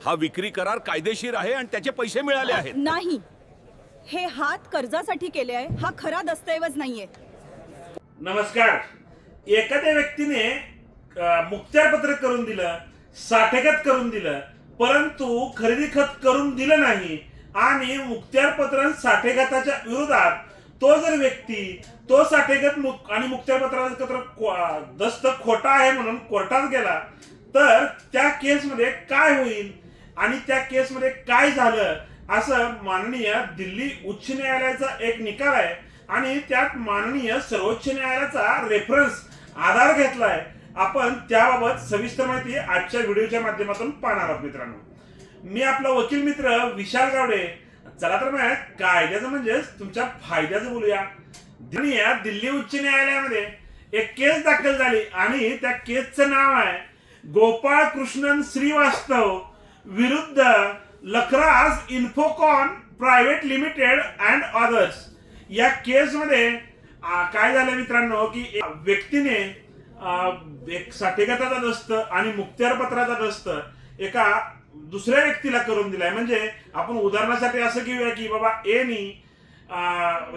हा विक्री करार कायदेशीर आहे आणि त्याचे पैसे मिळाले आहेत. नाही, हे हात कर्जासाठी केले आहे. हा खरा दस्तऐवज नाहीये. नमस्कार. एखाद्या व्यक्तीने मुक्त्यारपत्र करून दिलं, साठेखत करून दिलं, परंतु खरेदी खत करून दिलं नाही आणि मुक्त्यारपत्र आणि साठेखताच्या विरोधात तो जर व्यक्ती तो साठेखत आणि मुक्त्यारपत्राचा दस्त खोटा आहे म्हणून कोर्टात गेला तर त्या केसमध्ये काय होईल आणि त्या केसमध्ये काय झालं असं माननीय दिल्ली उच्च न्यायालयाचा एक निकाल आहे आणि त्यात माननीय सर्वोच्च न्यायालयाचा रेफरन्स आधार घेतलाय. आपण त्याबाबत सविस्तर माहिती आजच्या व्हिडिओच्या माध्यमातून पाहणार आहोत. मित्रांनो, मी आपला वकील मित्र विशाल गावडे. चला तर मग कायद्याचं म्हणजे तुमच्या फायद्याचं बोलूया. दिल्ली उच्च न्यायालयामध्ये एक केस दाखल झाली आणि त्या केसचं नाव आहे गोपाळ कृष्णन श्रीवास्तव विरुद्ध लखराज इन्फोकॉन प्रायव्हेट लिमिटेड अँड अदर्स. या केसमध्ये काय झालं मित्रांनो की व्यक्तीने एक साठेखताचा दस्त आणि मुक्त्यारपत्राचा दस्त एका दुसऱ्या व्यक्तीला करून दिलाय. म्हणजे आपण उदाहरणासाठी असं घेऊया की बाबा एनी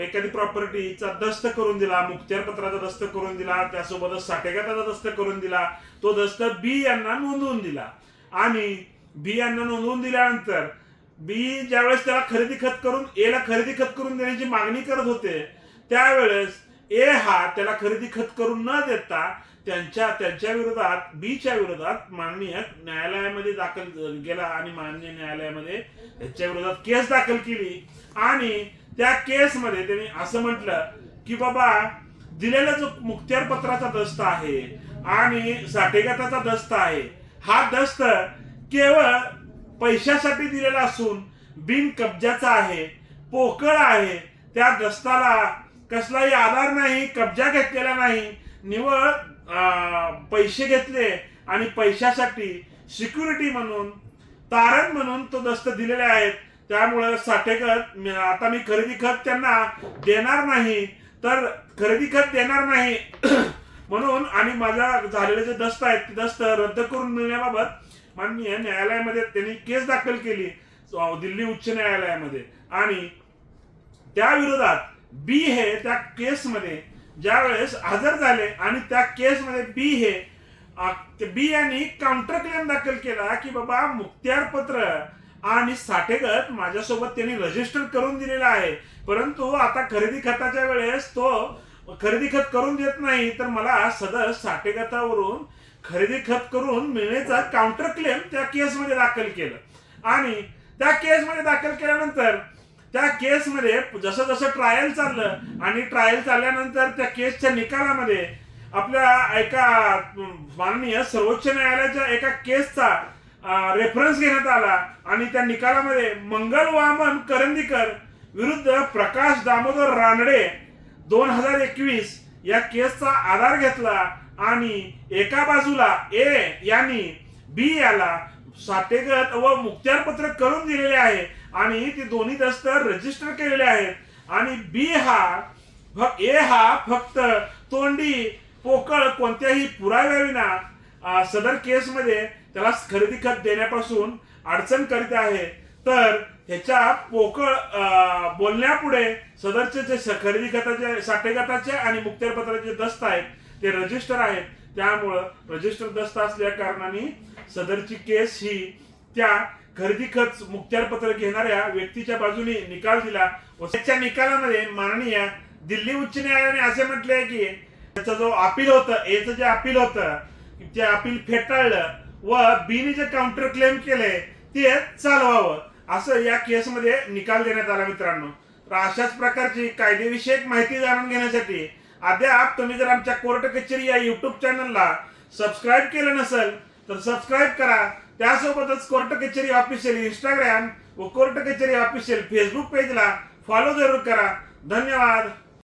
एखादी प्रॉपर्टीचा दस्त करून दिला, मुक्त्यारपत्राचा दस्त करून दिला, त्यासोबतच साठेखताचा दस्त करून दिला. तो दस्त बी यांना नोंदवून दिला आणि बी यांना नोंदवून दिल्यानंतर बी ज्यावेळेस त्याला खरेदी खत करून एला खरेदी खत करून देण्याची मागणी करत होते त्यावेळेस ए हा त्याला खरेदी खत करून न देता त्यांच्या विरोधात बीच्या विरोधात माननीय न्यायालयामध्ये दाखल गेला आणि माननीय न्यायालयामध्ये त्याच्या विरोधात केस दाखल केली आणि त्या केसमध्ये त्यांनी असं म्हटलं की बाबा दिलेला जो मुक्त्यारपत्राचा दस्त आहे आणि साठेखताचा दस्त आहे हा दस्त केवळ पैशासाठी दिलेला असून बिन कब्जाचा आहे, पोकळ आहे. त्या दस्ताला कसलाही आधार नाही, कब्जा घेतलेला नाही, निवळ पैसे घेतले आणि पैशासाठी सिक्युरिटी म्हणून तारण म्हणून तो दस्त दिलेले आहेत. त्यामुळे साठेखत आता मी खरेदी खत त्यांना देणार नाही तर खरेदी खत देणार नाही म्हणून आणि माझा झालेले जे दस्त आहेत ते दस्त रद्द करून मिळण्याबाबत माननीय न्यायालयामध्ये त्यांनी केस दाखल केली दिल्ली उच्च न्यायालयामध्ये आणि त्या विरोधात बी हे त्या केसमध्ये ज्या वेळेस हजर झाले आणि त्या केसमध्ये बी यांनी काउंटर क्लेम दाखल केला की बाबा मुक्त्यारपत्र आणि साठेखत माझ्यासोबत त्यांनी रजिस्टर करून दिलेला आहे, परंतु आता खरेदी खताच्या वेळेस तो खरेदी खत करून देत नाही तर मला सदर साठेखतावरून खरेदी खत करून मिळण्याचा काउंटर क्लेम त्या केसमध्ये दाखल केलं आणि त्या केसमध्ये दाखल केल्यानंतर त्या केसमध्ये जसं जसं ट्रायल चाललं आणि ट्रायल चालल्यानंतर त्या केसच्या निकालामध्ये आपल्या एका माननीय सर्वोच्च न्यायालयाच्या एका केसचा रेफरन्स घेण्यात आला आणि त्या निकालामध्ये मंगल वामन करंदीकर विरुद्ध प्रकाश दामोदर रानडे 2021 या केसचा आधार घेतला आणि एका बाजूला ए यांनी बी याला साठेखत व मुक्त्यारपत्र करून दिलेले आहे आणि ते दोन्ही दस्त रजिस्टर केलेले आहेत आणि ए हा फक्त तोंडी पोकळ कोणत्याही पुराव्याविना सदर केसमध्ये त्याला खरेदी खत देण्यापासून अडचण करीत आहे. तर ह्याच्या पोकळ बोलण्यापुढे सदरचे जे खरेदी खताचे साठेखताचे आणि मुक्त्यारपत्राचे दस्त आहेत ते रजिस्टर आहेत. त्यामुळं रजिस्टर दस्त असल्या कारणाने सदरची केस ही त्या खरेदी खत मुक्त्यारपत्र घेणाऱ्या व्यक्तीच्या बाजूने निकाल दिला व त्याच्या निकालामध्ये माननीय दिल्ली उच्च न्यायालयाने असे म्हटले की त्याचा जो अपील होतं एचं जे अपील होतं ते अपील फेटाळलं व बीने जे काउंटर क्लेम केले ते चालवावं असं या केसमध्ये निकाल देण्यात आला. मित्रांनो, तर अशाच प्रकारची कायदेविषयक माहिती जाणून घेण्यासाठी अद्याप तुम्ही जर आमच्या कोर्ट कचेरी या युट्यूब चॅनलला सबस्क्राईब केलं नसेल तर सबस्क्राईब करा. त्यासोबतच कोर्ट कचेरी ऑफिशियल इंस्टाग्राम व कोर्ट कचेरी ऑफिशियल फेसबुक पेजला फॉलो जरूर करा. धन्यवाद.